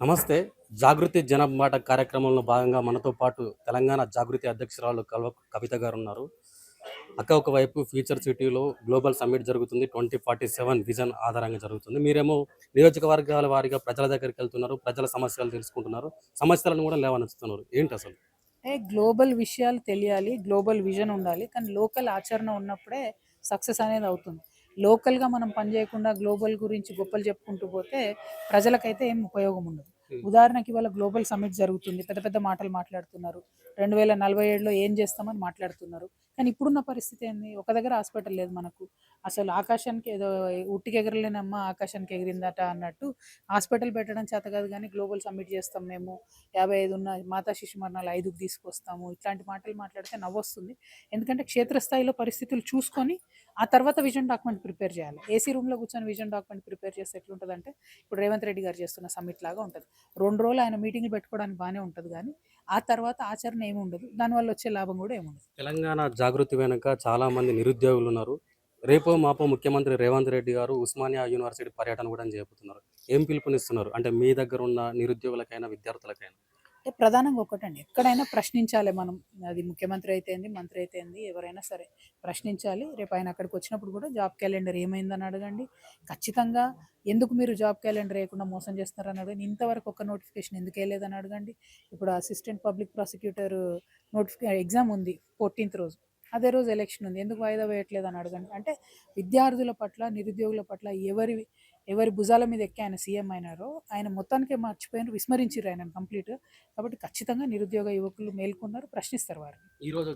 నమస్తే. జాగృతి జనమాట కార్యక్రమంలో భాగంగా మనతో పాటు తెలంగాణ జాగృతి అధ్యక్షురాలు కవిత గారున్నారు. అక్క ఒకవైపు ఫ్యూచర్ సిటీలో గ్లోబల్ సమ్మిట్ జరుగుతుంది. 2047 విజన్ ఆధారంగా జరుగుతుంది. మీరేమో నియోజకవర్గాల వారీగా ప్రజల దగ్గరికెళ్తున్నారు. ప్రజల సమస్యలు తెలుసుకుంటున్నారు. సమస్యలను కూడా లేవనెత్తుతున్నారు. ఏంటసలు? గ్లోబల్ విషయాలు తెలియాలి. గ్లోబల్ విజన్ ఉండాలి. కానీ లోకల్ ఆచరణ ఉన్నప్పుడే సక్సెస్ అనేది అవుతుంది. లోకల్‌గా మనం పని చేయకుండా గ్లోబల్ గురించి గొప్పలు చెప్పుకుంటూ పోతే ప్రజలకైతే ఏం ఉపయోగం ఉండదు. ఉదాహరణకి ఇవాళ గ్లోబల్ సమ్మిట్ జరుగుతుంది. పెద్ద పెద్ద మాటలు మాట్లాడుతున్నారు. 2047లో ఏం చేస్తామని మాట్లాడుతున్నారు. కానీ ఇప్పుడున్న పరిస్థితి ఏంది? ఒక దగ్గర హాస్పిటల్ లేదు మనకు. అసలు ఆకాశానికి ఏదో ఉట్టికి ఎగరలేనమ్మ ఆకాశానికి ఎగిరిందట అన్నట్టు హాస్పిటల్ పెట్టడం చేత కాదు గానీ గ్లోబల్ సమ్మిట్ చేస్తాం మేము. 55 ఉన్న మాతా శిశు మరణాలు 5కి తీసుకొస్తాము. ఇట్లాంటి మాటలు మాట్లాడితే నవ్వొస్తుంది. ఎందుకంటే క్షేత్రస్థాయిలో పరిస్థితులు చూసుకొని ఆ తర్వాత విజన్ డాక్యుమెంట్ ప్రిపేర్ చేయాలి. ఏసీ రూమ్‌లో కూర్చొని విజన్ డాక్యుమెంట్ ప్రిపేర్ చేస్తే ఎట్లుంటదంటే ఇప్పుడు రేవంత్ రెడ్డి గారు చేస్తున్న సమ్మిట్ లాగా ఉంటది. 2 రోజులు ఆయన మీటింగ్‌లు పెట్టుకోవడానికి బానే ఉంటది గానీ ఆ తర్వాత ఆచరణ ఏమి ఉండదు. దానివల్ల వచ్చే లాభం కూడా ఏముండదు. తెలంగాణ జాగృతి వెనుక చాలామంది నిరుద్యోగులున్నారు. రేపో మాపో ముఖ్యమంత్రి రేవంత్ రెడ్డి గారు ఉస్మానియా యూనివర్సిటీ పర్యటన కూడా చేయబోతున్నారు. ఏం పిలుపునిస్తున్నారు? అంటే మీ దగ్గరున్న నిరుద్యోగులకైనా, విద్యార్థులకైనా? ప్రధానంగా ఒకటండి. ఎక్కడైనా ప్రశ్నించాలి మనం. అది ముఖ్యమంత్రి అయితే ఏంది, మంత్రి అయితే ఏంది, ఎవరైనా సరే ప్రశ్నించాలి. రేపు ఆయన అక్కడికొచ్చినప్పుడు కూడా జాబ్ క్యాలెండర్ ఏమైందని అడగండి. ఖచ్చితంగా ఎందుకు మీరు జాబ్ క్యాలెండర్ ఏయకుండా మోసం చేస్తున్నారని అడగండి. ఇంతవరకు ఒక్క నోటిఫికేషన్ ఎందుకేయలేదని అడగండి. ఇప్పుడు అసిస్టెంట్ పబ్లిక్ ప్రాసిక్యూటర్ ఎగ్జామ్ ఉంది 14th రోజు. అదే రోజు ఎలక్షన్ ఉంది. ఎందుకు వాయిదా వేయట్లేదని అడగండి. అంటే విద్యార్థుల పట్ల, నిరుద్యోగుల పట్ల ఎవరి భుజాల మీద ఎక్కి ఆయన సీఎం అయినారో ఆయన మొత్తానికే మర్చిపోయినారు, విస్మరించారు ఆయనను కంప్లీట్‌గా. కాబట్టి ఖచ్చితంగా నిరుద్యోగ యువకులు మేల్కొన్నారు, ప్రశ్నిస్తారు వారిని. ఈరోజు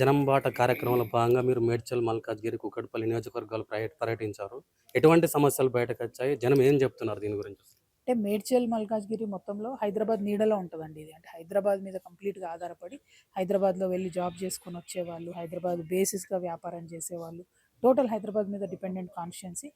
జనం బాట కార్యక్రమంలో భాగంగా మీరు మేడ్చల్, మల్కాజ్గిరి, కూకట్పల్లి నియోజకవర్గాలు పర్యటించారు. ఎటువంటి సమస్యలు బయటకొచ్చాయి? జనం ఏం చెప్తున్నారు దీని గురించి? మేడ్చల్, మల్కాజ్గిరి మొత్తంలో హైదరాబాద్ నీడలో ఉంటదండి ఇది. అంటే హైదరాబాద్ మీద కంప్లీట్‌గా ఆధారపడి హైదరాబాద్‌లో వెళ్లి జాబ్ చేసుకొని వచ్చేవాళ్ళు, హైదరాబాద్ బేసిస్‌గా వ్యాపారం చేసేవాళ్ళు. టోటల్ హైదరాబాద్ మీద డిపెండెంట్ కాన్స్టిట్యుయెన్సీ.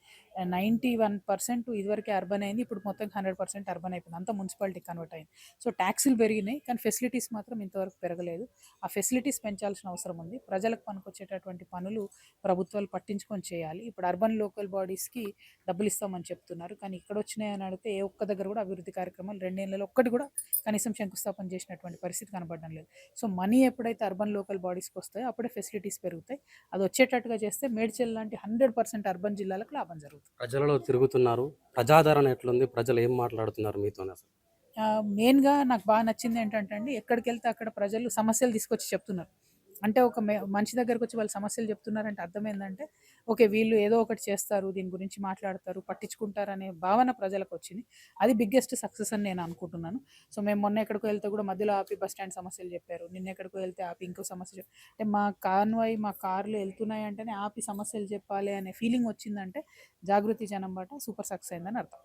91% ఇదివరకే అర్బన్ అయింది. ఇప్పుడు మొత్తం 100% అర్బన్ అయిపోయింది. అంతా మున్సిపాలిటీకి కన్వర్ట్ అయింది. సో ట్యాక్సులు పెరిగినాయి. కానీ ఫెసిలిటీస్ మాత్రం ఇంతవరకు పెరగలేదు. ఆ ఫెసిలిటీస్ పెంచాల్సిన అవసరం ఉంది. ప్రజలకు పనికొచ్చేటటువంటి పనులు ప్రభుత్వాలు పట్టించుకొని చేయాలి. ఇప్పుడు అర్బన్ లోకల్ బాడీస్‌కి డబ్బులు ఇస్తామని చెప్తున్నారు. కానీ ఇక్కడొచ్చినాయని అడిగితే ఏ ఒక్క దగ్గర కూడా అభివృద్ధి కార్యక్రమాలు 2 ఏళ్లలో ఒక్కటి కూడా కనీసం శంకుస్థాపన చేసినటువంటి పరిస్థితి కనబడడం లేదు. సో మనీ ఎప్పుడైతే అర్బన్ లోకల్ బాడీస్‌కి వస్తాయో అప్పుడే ఫెసిలిటీస్ పెరుగుతాయి. అది వచ్చేటట్టుగా చేస్తే మేడ్చల్ లాంటి 100% అర్బన్ జిల్లాలకు లాభం జరుగుతుంది. ప్రజలలో తిరుగుతున్నారు. ప్రజాదరణ ఎట్లుంది? ప్రజలు ఏం మాట్లాడుతున్నారు మీతోని అసలు? మెయిన్‌గా నాకు బాగా నచ్చింది ఏంటంటే అండి, ఎక్కడికెళ్తే అక్కడ ప్రజలు సమస్యలు తీసుకొచ్చి చెప్తున్నారు. అంటే ఒక మనిషి దగ్గరకొచ్చి వాళ్ళు సమస్యలు చెప్తున్నారంటే అర్థం ఏందంటే, ఓకే. వీళ్ళు ఏదో ఒకటి చేస్తారు, దీని గురించి మాట్లాడతారు, పట్టించుకుంటారనే భావన ప్రజలకొచ్చింది. అది బిగ్గెస్ట్ సక్సెస్ అని నేను అనుకుంటున్నాను. సో మేము మొన్న ఎక్కడికో వెళ్తే కూడా మధ్యలో ఆపి బస్ స్టాండ్ సమస్యలు చెప్పారు. నిన్న ఎక్కడికో వెళ్తే ఆపి ఇంకో సమస్య అంటే మా కాన్వాయ్, మా కార్లు వెళ్తున్నాయి అంటేనే ఆపి సమస్యలు చెప్పాలి అనే ఫీలింగ్ వచ్చిందంటే జాగృతి జనం బాట సూపర్ సక్సెస్ అయిందని అర్థం.